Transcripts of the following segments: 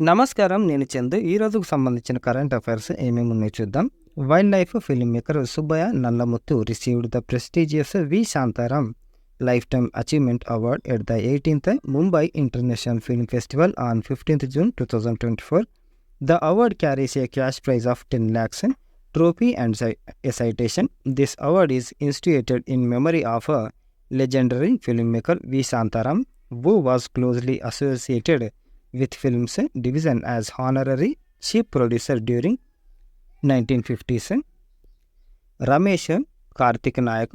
నమస్కారం. నేను చందు. ఈ రోజుకు సంబంధించిన కరెంట్ అఫైర్స్ ఏమేమి ఉన్నాయో చూద్దాం. Wildlife filmmaker Subbaiah Nallamuthu received the prestigious V Shantaram lifetime achievement award at the 18th Mumbai International Film Festival on 15th June 2024. The award carries a cash prize of 10 lakhs, trophy and a citation. This award is instituted in memory of a legendary filmmaker V. Shantaram, who was closely associated with films division as honorary chief producer during 1950s. Ramesh Karthik Nayak,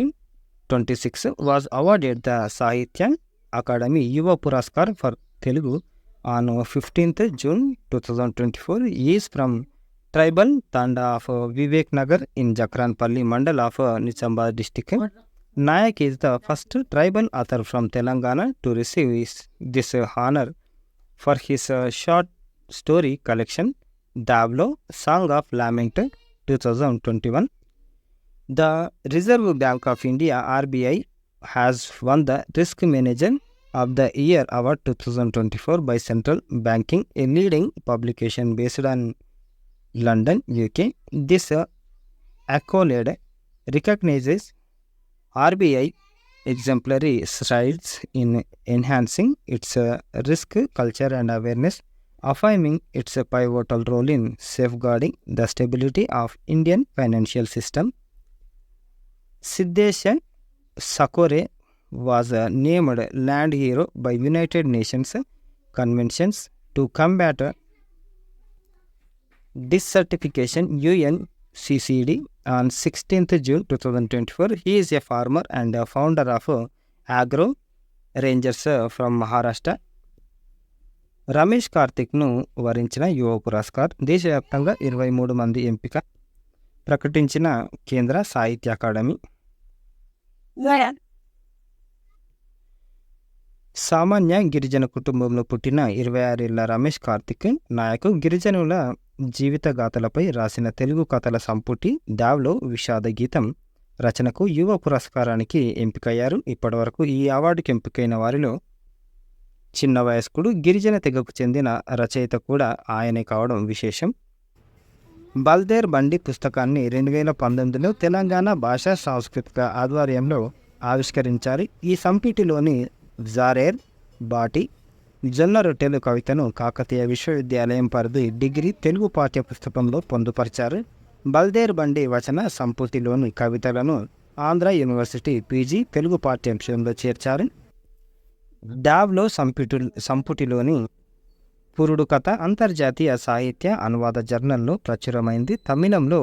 26, was awarded the Sahitya Akademi Yuva Puraskar for Telugu on 15th June 2024. He is from tribal Tanda of Vivek Nagar in Jakranpalli Mandal of Nichamba district. Nayak is the first tribal author from Telangana to receive this honor for his short story collection Davlo Song of Lament 2021. The Reserve Bank of India (RBI) has won the Risk Manager of the Year Award 2024 by Central Banking, a leading publication based on London, UK. This accolade recognizes RBI exemplary strides in enhancing its risk culture and awareness, affirming its pivotal role in safeguarding the stability of Indian financial system. Siddesh Sakore was named Land Hero by United Nations Conventions to combat desertification UNCCD on 16th June 2024. He is a farmer and a founder of Agro Rangers from Maharashtra. Ramesh కార్తిక్ను వరించిన యువ పురస్కార్. దేశవ్యాప్తంగా 23 మంది ఎంపిక ప్రకటించిన కేంద్ర సాహిత్య అకాడమీ. సామాన్య గిరిజన కుటుంబంలో పుట్టిన 26 ఏళ్ల రమేష్ కార్తిక్ నాయక్ గిరిజనుల జీవిత గాథలపై రాసిన తెలుగు కథల సంపుటి దావ్లో విషాద గీతం రచనకు యువ పురస్కారానికి ఎంపికయ్యారు. ఇప్పటివరకు ఈ అవార్డుకి ఎంపికైన వారిలో చిన్న వయస్కుడు గిరిజన తెగకు చెందిన రచయిత కూడా ఆయనే కావడం విశేషం. బల్దేర్ బండి పుస్తకాన్ని 2019లో తెలంగాణ భాషా సాంస్కృతిక ఆధ్వర్యంలో ఆవిష్కరించారు. ఈ సంపుటిలోని జారేర్ బాటి జొన్న రొట్టెలు కవితను కాకతీయ విశ్వవిద్యాలయం పరిధి డిగ్రీ తెలుగు పాఠ్య పుస్తకంలో పొందుపరిచారు. బల్దేర్ బండి వచన సంపుటిలోని కవితలను ఆంధ్ర యూనివర్సిటీ పీజీ తెలుగు పాఠ్యాంశంలో చేర్చారు. డావ్లో సంపుటిలోని పురుడు కథ అంతర్జాతీయ సాహిత్య అనువాద జర్నల్లో ప్రచురమైంది. తమిళంలో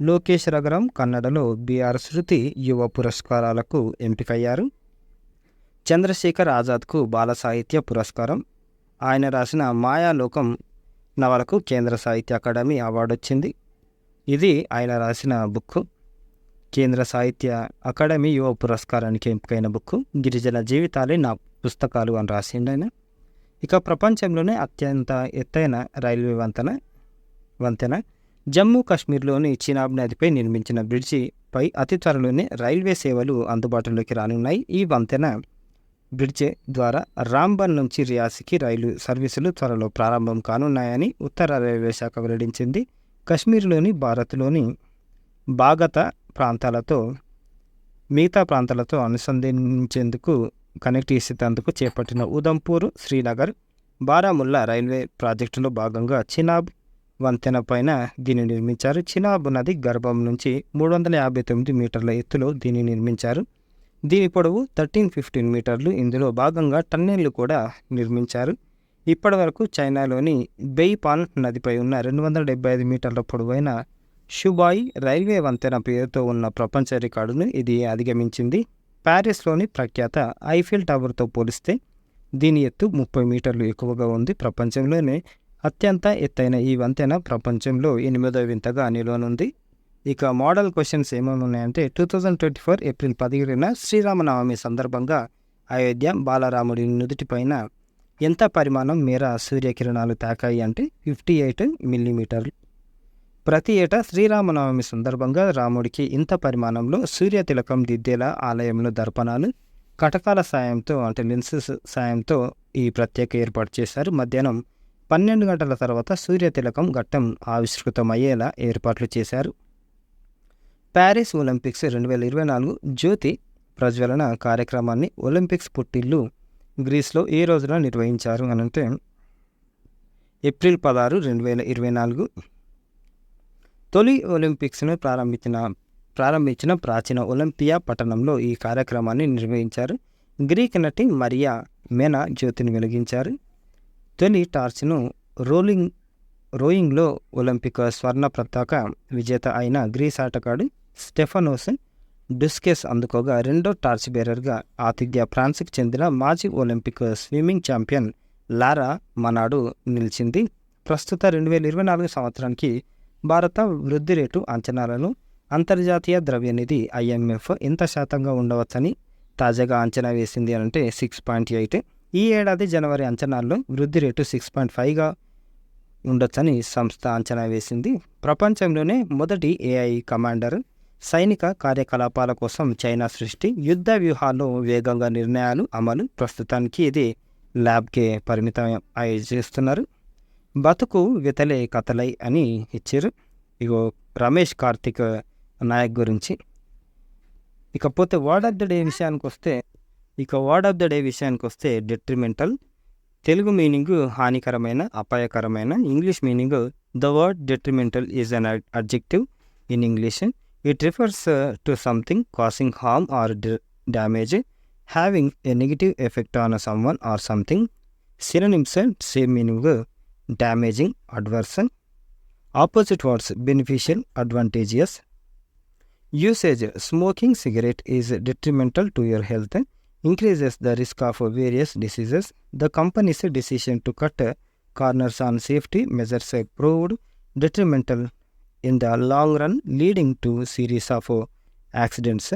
లోకేష్ రగరం, కన్నడలో బిఆర్ శృతి యువ పురస్కారాలకు ఎంపికయ్యారు. చంద్రశేఖర్ ఆజాద్కు బాల సాహిత్య పురస్కారం. ఆయన రాసిన మాయాలోకం నవలకు కేంద్ర సాహిత్య అకాడమీ అవార్డు వచ్చింది. ఇది ఆయన రాసిన బుక్. కేంద్ర సాహిత్య అకాడమీ యువ పురస్కారానికి ఎంపికైన బుక్ గిరిజన జీవితాలే నా పుస్తకాలు అని రాసిండు ఆయన. ఇక ప్రపంచంలోనే అత్యంత ఎత్తైన రైల్వే వంతెన జమ్మూ కాశ్మీర్లోని చినాబ్ నదిపై నిర్మించిన బ్రిడ్జిపై అతి త్వరలోనే రైల్వే సేవలు అందుబాటులోకి రానున్నాయి. ఈ వంతెన బ్రిడ్జి ద్వారా రాంబన్ నుంచి రియాసీకి రైలు సర్వీసులు త్వరలో ప్రారంభం కానున్నాయని ఉత్తర రైల్వే శాఖ వెల్లడించింది. కశ్మీర్లోని భారత్లోని బాగత ప్రాంతాలతో మిగతా ప్రాంతాలతో అనుసంధానించేందుకు కనెక్ట్ చేసేందుకు చేపట్టిన ఉదంపూర్, శ్రీనగర్, బారాముల్లా రైల్వే ప్రాజెక్టులో భాగంగా చినాబ్ వంతెన పైన దీన్ని నిర్మించారు. చినాబ్ నది గర్భం నుంచి 359 మీటర్ల ఎత్తులో దీన్ని నిర్మించారు. దీని పొడవు 13-15 మీటర్లు. ఇందులో భాగంగా టన్నెళ్లు కూడా నిర్మించారు. ఇప్పటి వరకు చైనాలోని బెయిపాన్ నదిపై ఉన్న 275 మీటర్ల పొడవైన షుబాయి రైల్వే వంతెన పేరుతో ఉన్న ప్రపంచ రికార్డును ఇది అధిగమించింది. ప్యారిస్లోని ప్రఖ్యాత ఐఫిల్ టవర్తో పోలిస్తే దీని ఎత్తు 30 మీటర్లు ఎక్కువగా ఉంది. ప్రపంచంలోనే అత్యంత ఎత్తైన ఈ వంతెన ప్రపంచంలో 8వ వింతగా నిలవనుంది. ఇక మోడల్ క్వశ్చన్స్ ఏమేమి ఉన్నాయంటే 2024 ఏప్రిల్ 17న శ్రీరామనవమి సందర్భంగా అయోధ్య బాలరాముడి నుదుటిపైన ఎంత పరిమాణం మేర సూర్యకిరణాలు తాకాయి అంటే 58 మిల్లీమీటర్లు. ప్రతి ఏటా శ్రీరామనవమి సందర్భంగా రాముడికి ఇంత పరిమాణంలో సూర్యతిలకం దిద్దేలా ఆలయంలో దర్పణాలు కటకాల సాయంతో అంటే లెన్సెస్ సాయంతో ఈ ప్రత్యేక ఏర్పాటు చేశారు. మధ్యాహ్నం 12 గంటల తర్వాత సూర్యతిలకం ఘట్టం ఆవిష్కృతమయ్యేలా ఏర్పాట్లు చేశారు. ప్యారిస్ ఒలింపిక్స్ 2024 జ్యోతి ప్రజ్వలన కార్యక్రమాన్ని ఒలింపిక్స్ పుట్టిల్లు గ్రీస్లో ఏ రోజున నిర్వహించారు అనంటే ఏప్రిల్ 16, 2024. తొలి ఒలింపిక్స్ను ప్రారంభించిన ప్రాచీన ఒలింపియా పట్టణంలో ఈ కార్యక్రమాన్ని నిర్వహించారు. గ్రీక్ నటి మరియా మెనా జ్యోతిని వెలిగించారు. తొలి టార్చ్ను రోయింగ్లో ఒలింపిక్ స్వర్ణ పతాక విజేత అయిన గ్రీస్ ఆటగాడు స్టెఫనోస్ డుస్కెస్ అందుకోగా, రెండో టార్చ్ బేరర్గా ఆతిథ్య ఫ్రాన్స్కి చెందిన మాజీ ఒలింపిక్ స్విమ్మింగ్ ఛాంపియన్ లారా మనాడు నిలిచింది. ప్రస్తుత 2024 సంవత్సరానికి భారత వృద్ధి రేటు అంచనాలను అంతర్జాతీయ ద్రవ్యనిధి IMF ఎంత శాతంగా ఉండవచ్చని తాజాగా అంచనా వేసింది అంటే 6.8. ఈ ఏడాది జనవరి అంచనాల్లో వృద్ధి రేటు 6.5గా ఉండొచ్చని సంస్థ అంచనా వేసింది. ప్రపంచంలోనే మొదటి AI కమాండర్, సైనిక కార్యకలాపాల కోసం చైనా సృష్టి, యుద్ధ వ్యూహాల్లో వేగంగా నిర్ణయాలు అమలు. ప్రస్తుతానికి ఇది ల్యాబ్కే పరిమితం చేస్తున్నారు. బతుకు వెతలే కథలై అని ఇచ్చారు. ఇగో రమేష్ కార్తిక్ నాయక్ గురించి. ఇకపోతే వర్డ్ ఆఫ్ ద డే విషయానికి వస్తే డెట్రిమెంటల్. తెలుగు మీనింగ్ హానికరమైన, అపాయకరమైన. English meaning the word detrimental is an adjective in English. It refers to something causing harm or damage, having a negative effect on someone or something. Synonyms same meaning damaging, adverse. Opposite words beneficial, advantageous. Usage smoking cigarette is detrimental to your health, increases the risk of various diseases. The company's decision to cut corners on safety measures proved detrimental in the long run, leading to series of accidents.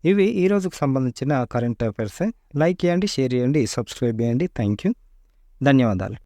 ఇవి ఈ రోజుకు సంబంధించిన current affairs. Like చేయండి, share చేయండి, subscribe చేయండి. Thank you, ధన్యవాదాలు.